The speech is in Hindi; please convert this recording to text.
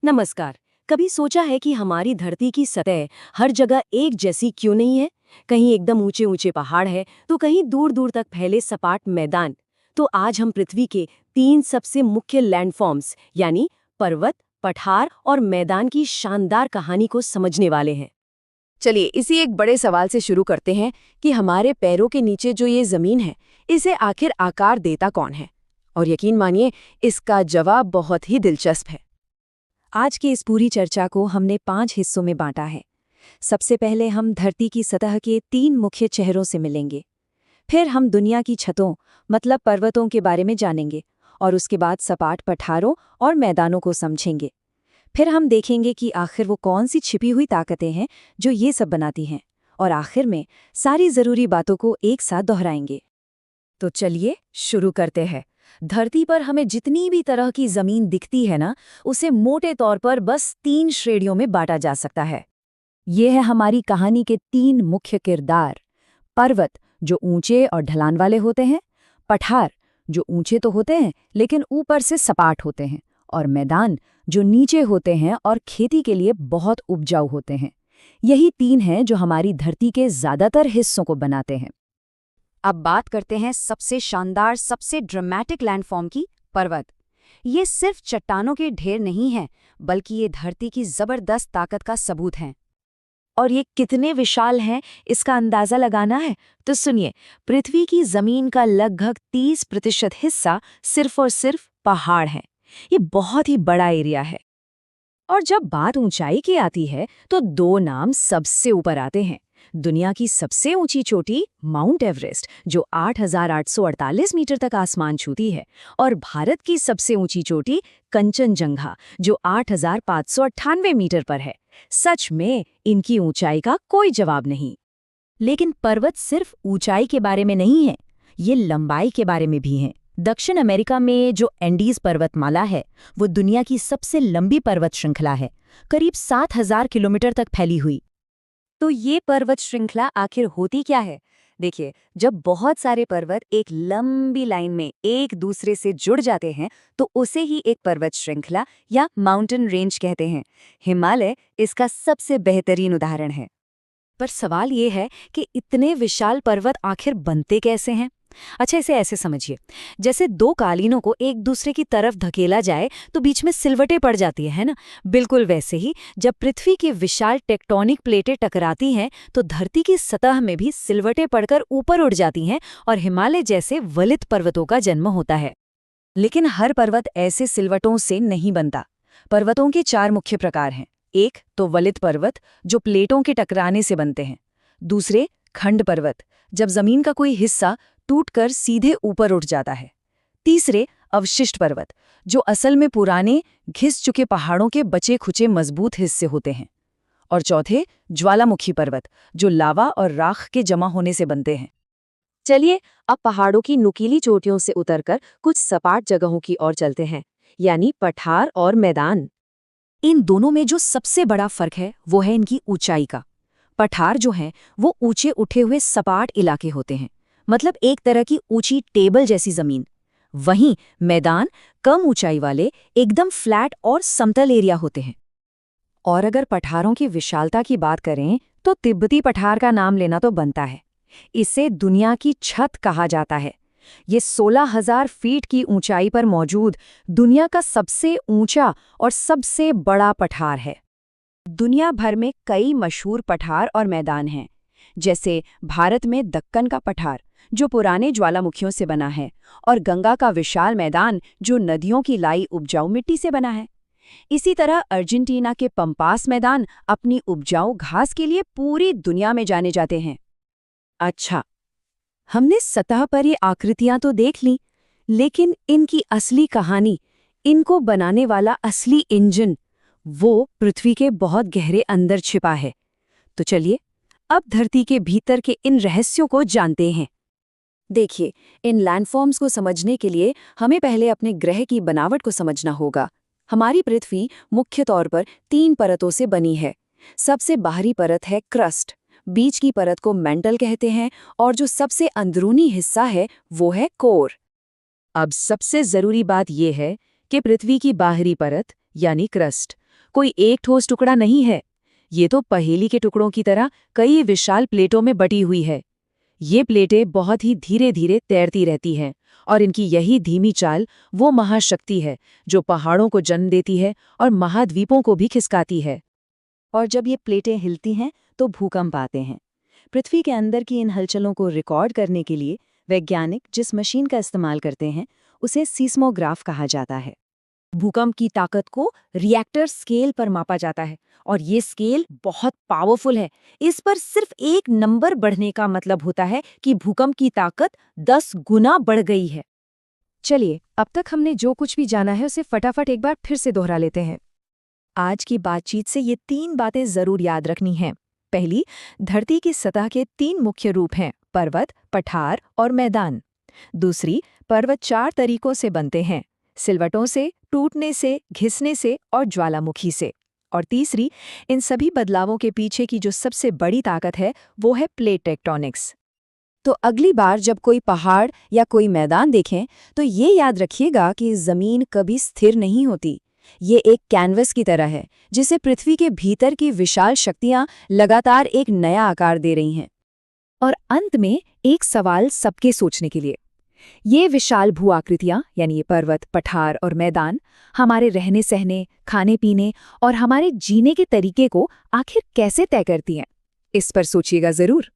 नमस्कार। कभी सोचा है कि हमारी धरती की सतह हर जगह एक जैसी क्यों नहीं है? कहीं एकदम ऊंचे ऊंचे पहाड़ है तो कहीं दूर दूर तक फैले सपाट मैदान। तो आज हम पृथ्वी के 3 सबसे मुख्य लैंडफॉर्म्स यानी पर्वत, पठार और मैदान की शानदार कहानी को समझने वाले हैं। चलिए इसी एक बड़े सवाल से शुरू करते हैं कि हमारे पैरों के नीचे जो ये जमीन है, इसे आखिर आकार देता कौन है? और यकीन मानिए, इसका जवाब बहुत ही दिलचस्प है। आज की इस पूरी चर्चा को हमने 5 हिस्सों में बांटा है। सबसे पहले हम धरती की सतह के 3 मुख्य चेहरों से मिलेंगे। फिर हम दुनिया की छतों मतलब पर्वतों के बारे में जानेंगे और उसके बाद सपाट पठारों और मैदानों को समझेंगे। फिर हम देखेंगे कि आखिर वो कौन सी छिपी हुई ताकतें हैं जो ये सब बनाती हैं, और आखिर में सारी ज़रूरी बातों को एक साथ दोहराएंगे। तो चलिए शुरू करते हैं। धरती पर हमें जितनी भी तरह की जमीन दिखती है ना, उसे मोटे तौर पर बस 3 श्रेणियों में बांटा जा सकता है। ये है हमारी कहानी के 3 मुख्य किरदार। पर्वत, जो ऊंचे और ढलान वाले होते हैं। पठार, जो ऊंचे तो होते हैं लेकिन ऊपर से सपाट होते हैं। और मैदान, जो नीचे होते हैं और खेती के लिए बहुत उपजाऊ होते हैं। यही 3 हैं जो हमारी धरती के ज़्यादातर हिस्सों को बनाते हैं। अब बात करते हैं सबसे शानदार, सबसे ड्रामेटिक लैंडफॉर्म की, पर्वत। ये सिर्फ चट्टानों के ढेर नहीं है, बल्कि ये धरती की जबरदस्त ताकत का सबूत हैं। और ये कितने विशाल हैं, इसका अंदाजा लगाना है तो सुनिए। पृथ्वी की जमीन का लगभग 30% हिस्सा सिर्फ और सिर्फ पहाड़ है। ये बहुत ही बड़ा एरिया है। और जब बात ऊंचाई की आती है तो 2 नाम सबसे ऊपर आते हैं। दुनिया की सबसे ऊंची चोटी माउंट एवरेस्ट, जो 8,848 मीटर तक आसमान छूती है, और भारत की सबसे ऊंची चोटी कंचनजंगा, जो 8,598 मीटर पर है। सच में इनकी ऊंचाई का कोई जवाब नहीं। लेकिन पर्वत सिर्फ ऊंचाई के बारे में नहीं है, ये लंबाई के बारे में भी है। दक्षिण अमेरिका में जो एंडीज पर्वतमाला है, वो दुनिया की सबसे लंबी पर्वत श्रृंखला है, करीब 7,000 किलोमीटर तक फैली हुई। तो ये पर्वत श्रृंखला आखिर होती क्या है? देखिए, जब बहुत सारे पर्वत एक लंबी लाइन में एक दूसरे से जुड़ जाते हैं तो उसे ही एक पर्वत श्रृंखला या माउंटेन रेंज कहते हैं। हिमालय इसका सबसे बेहतरीन उदाहरण है। पर सवाल ये है कि इतने विशाल पर्वत आखिर बनते कैसे हैं? अच्छा, इसे ऐसे समझिए, जैसे 2 कालीनों को एक दूसरे की तरफ धकेला जाए तो बीच में सिलवटें पड़ जाती है ना? बिल्कुल वैसे ही जब पृथ्वी की विशाल टेक्टोनिक प्लेटें टकराती हैं तो धरती की सतह में भी सिलवटें पड़कर ऊपर उड़ जाती हैं और हिमालय जैसे वलित पर्वतों का जन्म होता है। लेकिन हर पर्वत ऐसे सिलवटों से नहीं बनता। पर्वतों के 4 मुख्य प्रकार हैं। एक तो वलित पर्वत, जो प्लेटों के टकराने से बनते हैं। दूसरे खंड पर्वत, जब जमीन का कोई हिस्सा टूटकर सीधे ऊपर उठ जाता है। तीसरे अवशिष्ट पर्वत, जो असल में पुराने घिस चुके पहाड़ों के बचे खुचे मजबूत हिस्से होते हैं। और चौथे ज्वालामुखी पर्वत, जो लावा और राख के जमा होने से बनते हैं। चलिए अब पहाड़ों की नुकीली चोटियों से उतरकर कुछ सपाट जगहों की ओर चलते हैं, यानी पठार और मैदान। इन दोनों में जो सबसे बड़ा फर्क है वो है इनकी ऊंचाई का। पठार जो हैं वो ऊंचे उठे हुए सपाट इलाके होते हैं, मतलब एक तरह की ऊंची टेबल जैसी जमीन। वहीं मैदान कम ऊंचाई वाले एकदम फ्लैट और समतल एरिया होते हैं। और अगर पठारों की विशालता की बात करें तो तिब्बती पठार का नाम लेना तो बनता है। इसे दुनिया की छत कहा जाता है। ये 16,000 फीट की ऊंचाई पर मौजूद दुनिया का सबसे ऊंचा और सबसे बड़ा पठार है। दुनिया भर में कई मशहूर पठार और मैदान हैं, जैसे भारत में दक्कन का पठार, जो पुराने ज्वालामुखियों से बना है, और गंगा का विशाल मैदान, जो नदियों की लाई उपजाऊ मिट्टी से बना है। इसी तरह अर्जेंटीना के पंपास मैदान अपनी उपजाऊ घास के लिए पूरी दुनिया में जाने जाते हैं। अच्छा, हमने सतह पर ये आकृतियां तो देख लीं, लेकिन इनकी असली कहानी, इनको बनाने वाला असली इंजन, वो पृथ्वी के बहुत गहरे अंदर छिपा है। तो चलिए अब धरती के भीतर के इन रहस्यों को जानते हैं। देखिए, इन लैंडफॉर्म्स को समझने के लिए हमें पहले अपने ग्रह की बनावट को समझना होगा। हमारी पृथ्वी मुख्य तौर पर 3 परतों से बनी है। सबसे बाहरी परत है क्रस्ट, बीच की परत को मैंटल कहते हैं, और जो सबसे अंदरूनी हिस्सा है वो है कोर। अब सबसे जरूरी बात यह है कि पृथ्वी की बाहरी परत यानी क्रस्ट, कोई एक ठोस टुकड़ा नहीं है। ये तो पहेली के टुकड़ों की तरह कई विशाल प्लेटों में बटी हुई है। ये प्लेटें बहुत ही धीरे धीरे तैरती रहती हैं और इनकी यही धीमी चाल वो महाशक्ति है जो पहाड़ों को जन्म देती है और महाद्वीपों को भी खिसकाती है। और जब ये प्लेटें हिलती हैं तो भूकंप आते हैं। पृथ्वी के अंदर की इन हलचलों को रिकॉर्ड करने के लिए वैज्ञानिक जिस मशीन का इस्तेमाल करते हैं उसे सीस्मोग्राफ कहा जाता है। भूकंप की ताकत को रिएक्टर स्केल पर मापा जाता है और ये स्केल बहुत पावरफुल है। इस पर सिर्फ एक नंबर बढ़ने का मतलब होता है कि भूकंप की ताकत 10 गुना बढ़ गई है। चलिए, अब तक हमने जो कुछ भी जाना है उसे फटाफट एक बार फिर से दोहरा लेते हैं। आज की बातचीत से ये 3 बातें जरूर याद रखनी हैं। पहली, धरती की सतह के 3 मुख्य रूप हैं: पर्वत, पठार और मैदान। दूसरी, पर्वत 4 तरीकों से बनते हैं: सिलवटों से, टूटने से, घिसने से और ज्वालामुखी से। और तीसरी, इन सभी बदलावों के पीछे की जो सबसे बड़ी ताकत है वो है प्लेट टेक्टोनिक्स। तो अगली बार जब कोई पहाड़ या कोई मैदान देखें तो ये याद रखिएगा कि ज़मीन कभी स्थिर नहीं होती। ये एक कैनवस की तरह है जिसे पृथ्वी के भीतर की विशाल शक्तियां लगातार एक नया आकार दे रही हैं। और अंत में एक सवाल सबके सोचने के लिए, ये विशाल भू आकृतियां यानी ये पर्वत, पठार और मैदान हमारे रहने सहने, खाने पीने और हमारे जीने के तरीके को आखिर कैसे तय करती हैं? इस पर सोचिएगा जरूर।